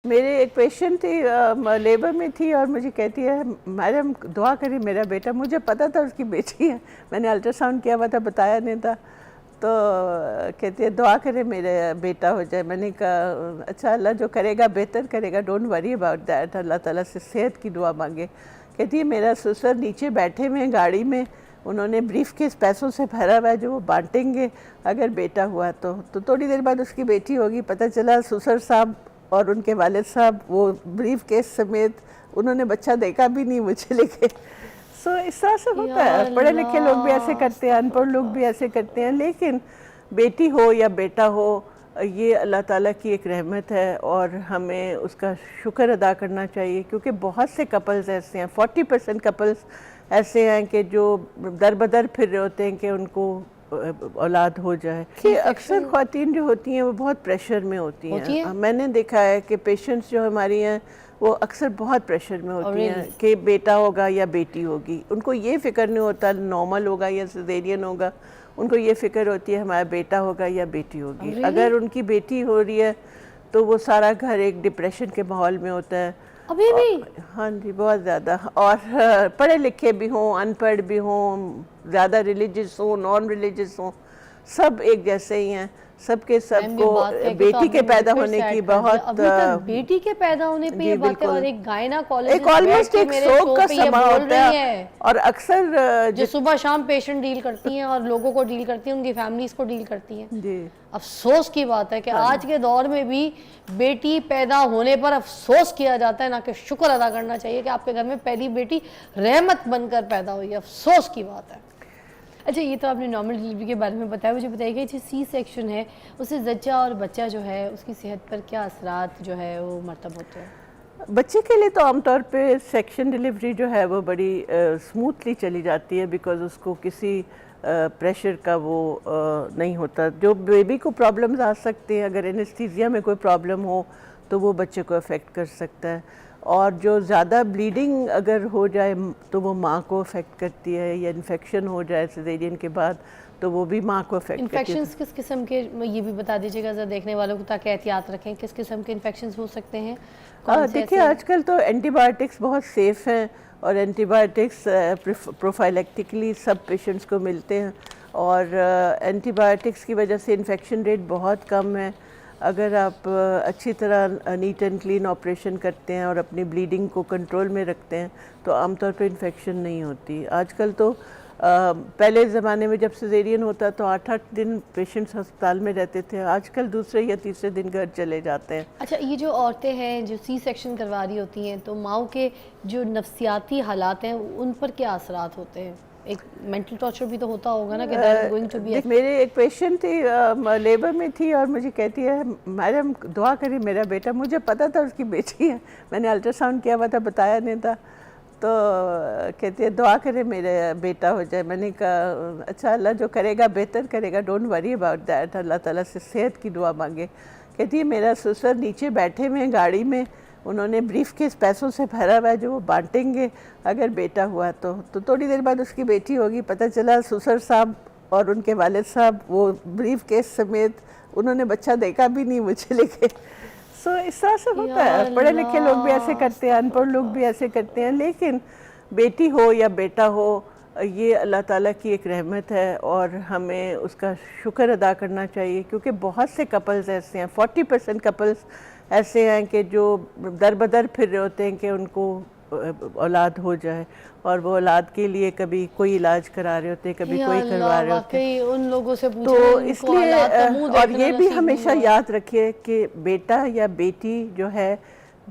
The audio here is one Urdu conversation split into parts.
میرے ایک پیشنٹ تھی لیبر میں تھی اور مجھے کہتی ہے میڈم دعا کری میرا بیٹا، مجھے پتا تھا اس کی بیٹی ہے، میں نے الٹرا ساؤنڈ کیا ہوا تھا، بتایا نہیں تھا، تو کہتی ہے دعا کرے میرا بیٹا ہو جائے۔ میں نے کہا اچھا اللہ جو کرے گا بہتر کرے گا، ڈونٹ وری اباؤٹ دیٹ، اللہ تعالیٰ سے صحت کی دعا مانگے۔ کہتی ہے میرا سسر نیچے بیٹھے ہوئے ہیں گاڑی میں، انہوں نے بریف کیس پیسوں سے بھرا ہوا ہے جو وہ بانٹیں گے اگر بیٹا ہوا تو تھوڑی دیر بعد اس کی بیٹی ہوگی، پتہ چلا سسر صاحب اور ان کے والد صاحب وہ بریف کیس سمیت انہوں نے بچہ دیکھا بھی نہیں مجھے لے کے۔ سو اس طرح سے ہوتا ہے، پڑھے لکھے لوگ بھی ایسے کرتے ہیں، ان پڑھ لوگ بھی ایسے کرتے ہیں، لیکن بیٹی ہو یا بیٹا ہو یہ اللہ تعالیٰ کی ایک رحمت ہے اور ہمیں اس کا شکر ادا کرنا چاہیے، کیونکہ بہت سے کپلز ایسے ہیں، 40% کپلز ایسے ہیں کہ جو در بدر پھر رہے ہوتے ہیں کہ ان کو اولاد ہو جائے۔ کہ اکثر خواتین جو ہوتی ہیں وہ بہت پریشر میں ہوتی ہیں، میں نے دیکھا ہے کہ پیشنٹس جو ہماری ہیں وہ اکثر بہت پریشر میں ہوتی ہیں کہ بیٹا ہوگا یا بیٹی ہوگی، ان کو یہ فکر نہیں ہوتا نارمل ہوگا یا سیزیرین ہوگا، ان کو یہ فکر ہوتی ہے ہمارا بیٹا ہوگا یا بیٹی ہوگی۔ اگر ان کی بیٹی ہو رہی ہے تو وہ سارا گھر ایک ڈپریشن کے ماحول میں ہوتا ہے۔ ابھی بھی؟ ہاں جی، بہت زیادہ، اور پڑھے لکھے بھی ہوں، ان پڑھ بھی ہوں، زیادہ ریلیجس ہوں، نان ریلیجس ہوں، سب ایک جیسے ہی ہیں، سب کے سب کو بیٹی کے پیدا ہونے کی بہت ابھی تک بیٹی کے پیدا ہونے پہ یہ باتیں، اور ایک گائناکالوجسٹ ایک آلموسٹ ایک سوگ کا سما ہوتا ہے، اور اکثر جو صبح شام پیشنٹ ڈیل کرتی ہیں اور لوگوں کو ڈیل کرتی ہیں، ان کی فیملیز کو ڈیل کرتی ہیں۔ افسوس کی بات ہے کہ آج کے دور میں بھی بیٹی پیدا ہونے پر افسوس کیا جاتا ہے، نہ کہ شکر ادا کرنا چاہیے کہ آپ کے گھر میں پہلی بیٹی رحمت بن کر پیدا ہوئی ہے۔ افسوس کی بات ہے۔ اچھا، یہ تو آپ نے نارمل ڈیلیوری کے بارے میں بتایا، مجھے بتائیے کہ جو سی سیکشن ہے اس سے زچہ اور بچہ جو ہے اس کی صحت پر کیا اثرات جو ہے وہ مرتب ہوتے ہیں؟ بچے کے لیے تو عام طور پہ سیکشن ڈیلیوری جو ہے وہ بڑی سموتھلی چلی جاتی ہے، بیکاز اس کو کسی پریشر کا وہ نہیں ہوتا۔ جو بیبی کو پرابلمز آ سکتے ہیں، اگر انیستھیزیا میں کوئی پرابلم ہو تو وہ بچے کو افیکٹ کر سکتا ہے، اور جو زیادہ بلیڈنگ اگر ہو جائے تو وہ ماں کو افیکٹ کرتی ہے، یا انفیکشن ہو جائے سیزیرین کے بعد تو وہ بھی ماں کو افیکٹ کرتی ہے۔ انفیکشنز کس قسم کے، یہ بھی بتا دیجیے گا ذرا دیکھنے والوں کو تاکہ احتیاط رکھیں، کس قسم کے انفیکشنز ہو سکتے ہیں؟ دیکھیں آج کل تو اینٹی بایوٹکس بہت سیف ہیں، اور اینٹی بایوٹکس پروفائلیکٹکلی سب پیشنٹس کو ملتے ہیں، اور اینٹی بایوٹکس کی وجہ سے انفیکشن ریٹ بہت کم ہے۔ اگر آپ اچھی طرح نیٹ اینڈ کلین آپریشن کرتے ہیں اور اپنی بلیڈنگ کو کنٹرول میں رکھتے ہیں تو عام طور پہ انفیکشن نہیں ہوتی۔ آج کل تو پہلے زمانے میں جب سیزیرین ہوتا تو 8 دن پیشنٹس ہسپتال میں رہتے تھے، آج کل دوسرے یا تیسرے دن گھر چلے جاتے ہیں۔ اچھا، یہ جو عورتیں ہیں جو سی سیکشن کروا رہی ہوتی ہیں تو ماؤں کے جو نفسیاتی حالات ہیں ان پر کیا اثرات ہوتے ہیں؟ ایک مینٹل ٹارچر بھی تو ہوتا ہوگا نا کہ میرے ایک پیشنٹ تھی لیبر میں تھی اور مجھے کہتی ہے میڈم دعا کری میرا بیٹا، مجھے پتا تھا اس کی بیٹی ہے، میں نے الٹرا ساؤنڈ کیا ہوا تھا، بتایا نہیں تھا، تو کہتی ہے دعا کرے میرا بیٹا ہو جائے۔ میں نے کہا اچھا اللہ جو کرے گا بہتر کرے گا، ڈونٹ وری اباؤٹ دیٹ، اللہ تعالیٰ سے صحت کی دعا مانگے۔ کہتی ہے میرا سسر نیچے بیٹھے ہوئے ہیں گاڑی میں، انہوں نے بریف کیس پیسوں سے بھرا ہوا ہے جو وہ بانٹیں گے اگر بیٹا ہوا تو تھوڑی دیر بعد اس کی بیٹی ہوگی، پتہ چلا سسر صاحب اور ان کے والد صاحب وہ بریف کیس سمیت انہوں نے بچہ دیکھا بھی نہیں مجھے لے کے۔ سو اس طرح سے ہوتا ہے، پڑھے لکھے لوگ بھی ایسے کرتے ہیں، ان پڑھ لوگ بھی ایسے کرتے ہیں، لیکن بیٹی ہو یا بیٹا ہو یہ اللہ تعالیٰ کی ایک رحمت ہے اور ہمیں اس کا شکر ادا کرنا چاہیے، کیونکہ بہت سے کپلز ایسے ہیں، 40% کپلز ایسے ہیں کہ جو در بدر پھر رہے ہوتے ہیں کہ ان کو اولاد ہو جائے، اور وہ اولاد کے لیے کبھی کوئی علاج کرا رہے ہوتے ہیں، کبھی کوئی کروا رہے ہوتے ہیں۔ ان لوگوں سے تو اس لیے اور یہ بھی ہمیشہ یاد رکھیے کہ بیٹا یا بیٹی جو ہے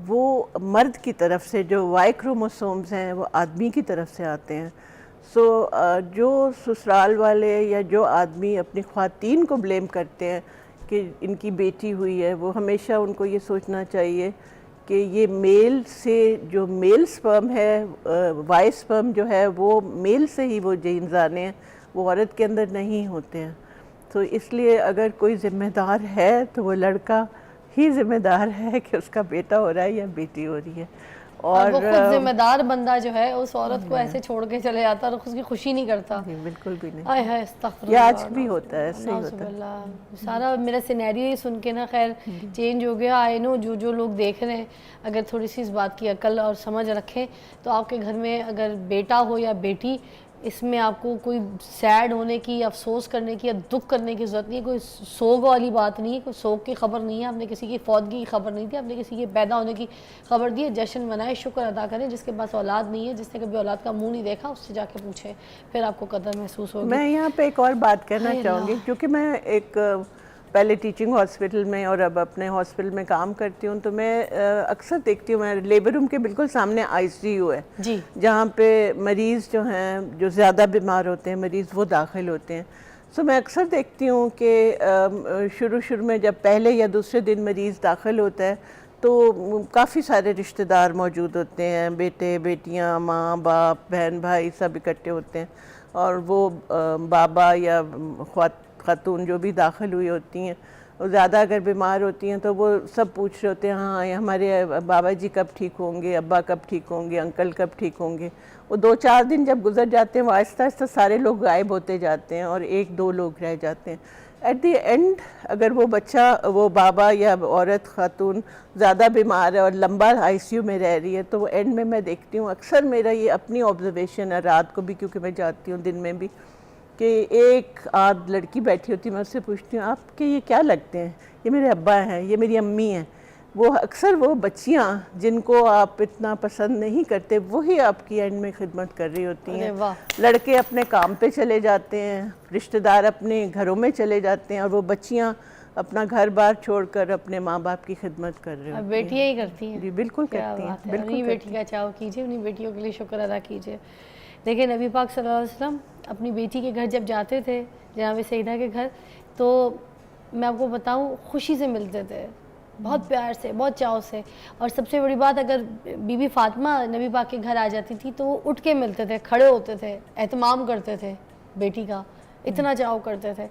وہ مرد کی طرف سے، جو وائی کروموسومز ہیں وہ آدمی کی طرف سے آتے ہیں۔ سو جو سسرال والے یا جو آدمی اپنی خواتین کو بلیم کرتے ہیں کہ ان کی بیٹی ہوئی ہے، وہ ہمیشہ ان کو یہ سوچنا چاہیے کہ یہ میل سے جو میل سپرم ہے، وائی سپرم جو ہے وہ میل سے ہی وہ جینز آنے ہیں، وہ عورت کے اندر نہیں ہوتے ہیں۔ تو اس لیے اگر کوئی ذمہ دار ہے تو وہ لڑکا ہی ذمہ دار ہے کہ اس کا بیٹا ہو رہا ہے یا بیٹی ہو رہی ہے، اور وہ خود ذمہ دار بندہ جو ہے اس عورت کو ایسے چھوڑ کے چلے جاتا ہے اور اس کی خوشی نہیں کرتا. بالکل بھی نہیں. آئے ہائے استغفر یہ آج بھی ہوتا ہے, ایسے ہی ہوتا ہے. سارا میرا سینیریو ہی سن کے نا خیر چینج ہو گیا. آئی نو جو لوگ دیکھ رہے ہیں اگر تھوڑی سی اس بات کی عقل اور سمجھ رکھیں تو آپ کے گھر میں اگر بیٹا ہو یا بیٹی, اس میں آپ کو کوئی سیڈ ہونے کی, افسوس کرنے کی یا دکھ کرنے کی ضرورت نہیں ہے. کوئی سوگ والی بات نہیں ہے, کوئی سوگ کی خبر نہیں ہے, آپ نے کسی کی فوتگی کی خبر نہیں دی, آپ نے کسی کے پیدا ہونے کی خبر دی ہے. جشن منائے, شکر ادا کریں. جس کے پاس اولاد نہیں ہے, جس نے کبھی اولاد کا منہ نہیں دیکھا, اس سے جا کے پوچھیں, پھر آپ کو قدر محسوس ہوگی. میں یہاں پہ ایک اور بات کہنا چاہوں گی, کیونکہ میں ایک پہلے ٹیچنگ ہاسپٹل میں اور اب اپنے ہاسپٹل میں کام کرتی ہوں, تو میں اکثر دیکھتی ہوں, میں لیبر روم کے بالکل سامنے ICU ہے جی, جہاں پہ مریض جو ہیں جو زیادہ بیمار ہوتے ہیں مریض وہ داخل ہوتے ہیں. سو میں اکثر دیکھتی ہوں کہ شروع میں جب پہلے یا دوسرے دن مریض داخل ہوتا ہے تو کافی سارے رشتہ دار موجود ہوتے ہیں, بیٹے بیٹیاں, ماں باپ, بہن بھائی سب اکٹھے ہوتے ہیں. اور وہ بابا یا خاتون جو بھی داخل ہوئی ہوتی ہیں وہ زیادہ اگر بیمار ہوتی ہیں تو وہ سب پوچھ رہے ہوتے ہیں, ہاں ہمارے بابا جی کب ٹھیک ہوں گے, ابا کب ٹھیک ہوں گے, انکل کب ٹھیک ہوں گے. وہ 2-4 دن جب گزر جاتے ہیں وہ آہستہ آہستہ سارے لوگ غائب ہوتے جاتے ہیں اور 1-2 لوگ رہ جاتے ہیں. ایٹ دی اینڈ اگر وہ بچہ, وہ بابا یا عورت خاتون زیادہ بیمار ہے اور لمبا ICU میں رہ رہی ہے, تو وہ اینڈ میں میں دیکھتی ہوں, اکثر میرا یہ اپنی آبزرویشن ہے, رات کو بھی کیونکہ میں جاتی ہوں, دن میں بھی, کہ ایک آدھ لڑکی بیٹھی ہوتی ہے, میں اس سے پوچھتی ہوں آپ کے یہ کیا لگتے ہیں, یہ میرے ابا ہیں, یہ میری امی ہیں. وہ اکثر وہ بچیاں جن کو آپ اتنا پسند نہیں کرتے وہی آپ کی اینڈ میں خدمت کر رہی ہوتی ہیں. لڑکے اپنے کام پہ چلے جاتے ہیں, رشتہ دار اپنے گھروں میں چلے جاتے ہیں, اور وہ بچیاں اپنا گھر بار چھوڑ کر اپنے ماں باپ کی خدمت کر رہے ہوتی ہیں. بیٹیاں ہی کرتی ہیں. جی بالکل کرتی ہیں. بالکل بیٹی کا چاؤ کیجیے, انہیں بیٹیوں کے لیے شکر ادا کیجیے. دیکھیں نبی پاک صلی اللہ علیہ وسلم اپنی بیٹی کے گھر جب جاتے تھے, جناب سیدہ کے گھر, تو میں آپ کو بتاؤں خوشی سے ملتے تھے, بہت پیار سے, بہت چاؤ سے. اور سب سے بڑی بات, اگر بی بی فاطمہ نبی پاک کے گھر آ جاتی تھی تو وہ اٹھ کے ملتے تھے, کھڑے ہوتے تھے, اہتمام کرتے تھے بیٹی کا, اتنا چاؤ کرتے تھے,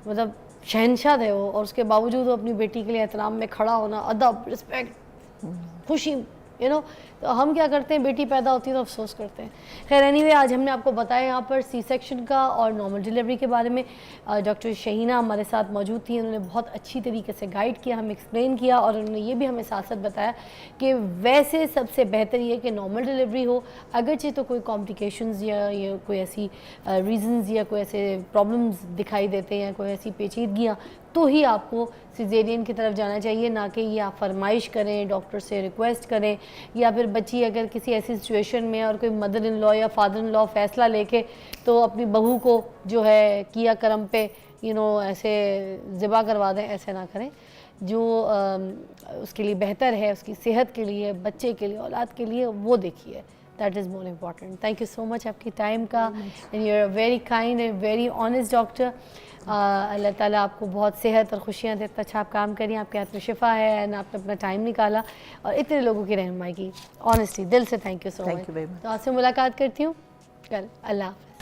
مطلب شہنشاہ تھے وہ. اور اس کے باوجود وہ اپنی بیٹی کے لیے احترام میں کھڑا ہونا, ادب, رسپیکٹ, خوشی, تو ہم کیا کرتے ہیں, بیٹی پیدا ہوتی ہے تو افسوس کرتے ہیں. خیر اینی وے, آج ہم نے آپ کو بتایا یہاں پر سی سیکشن کا اور نارمل ڈیلیوری کے بارے میں. ڈاکٹر شہینہ ہمارے ساتھ موجود تھیں, انہوں نے بہت اچھی طریقے سے گائیڈ کیا, ہمیں ایکسپلین کیا, اور انہوں نے یہ بھی ہمیں ساتھ ساتھ بتایا کہ ویسے سب سے بہتر یہ کہ نارمل ڈیلیوری ہو, اگرچہ تو کوئی کمپلیکیشنز یا کوئی ایسی ریزنز یا کوئی ایسے پرابلمز دکھائی دیتے ہیں, کوئی ایسی پیچیدگیاں, تو ہی آپ کو سیزیرین کی طرف جانا چاہیے, نہ کہ یہ آپ فرمائش کریں, ڈاکٹر سے ریکویسٹ کریں, یا پھر بچی اگر کسی ایسی سچویشن میں اور کوئی مدر ان لا یا فادر ان لا فیصلہ لے کے تو اپنی بہو کو جو ہے کیا کرم پہ ایسے ذبح کروا دیں, ایسے نہ کریں. جو اس کے لیے بہتر ہے, اس کی صحت کے لیے, بچے کے لیے, اولاد کے لیے, وہ دیکھیے. That is more important. Thank you so much آپ کی ٹائم کا, and you are very kind and very honest doctor. اللہ تعالیٰ آپ کو بہت صحت اور خوشیاں دے, اتنا اچھا آپ کام کریں, آپ کے ہاتھ میں شفا ہے, اینڈ آپ نے اپنا ٹائم نکالا اور اتنے لوگوں کی رہنمائی کی. آنیسٹلی دل سے تھینک یو سو مچ. تو آپ سے ملاقات کرتی ہوں کل. اللہ حافظ.